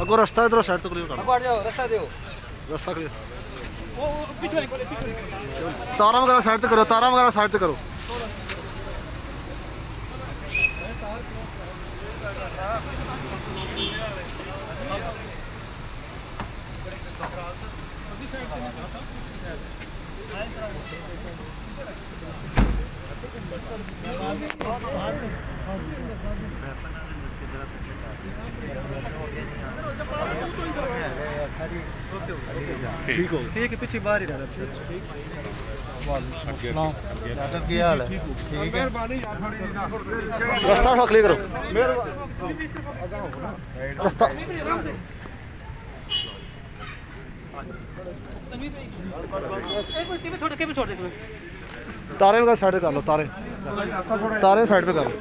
अगो रास्ता इधर साइड तो क्लियर कर अगो हट जाओ, रास्ता दो, रास्ता क्लियर। वो पीछे तारा वगैरह साइड तो करो, तारा वगैरह साइड तो करो। ठीक हो ठीक है, पीछे बाहर ही रहना। क्या हाल है? ठीक है, रास्ता थोड़ा क्लियर करो। रास्ता तारे वगैरह साइड पे कर लो, तारे तारे साइड पे कर लो।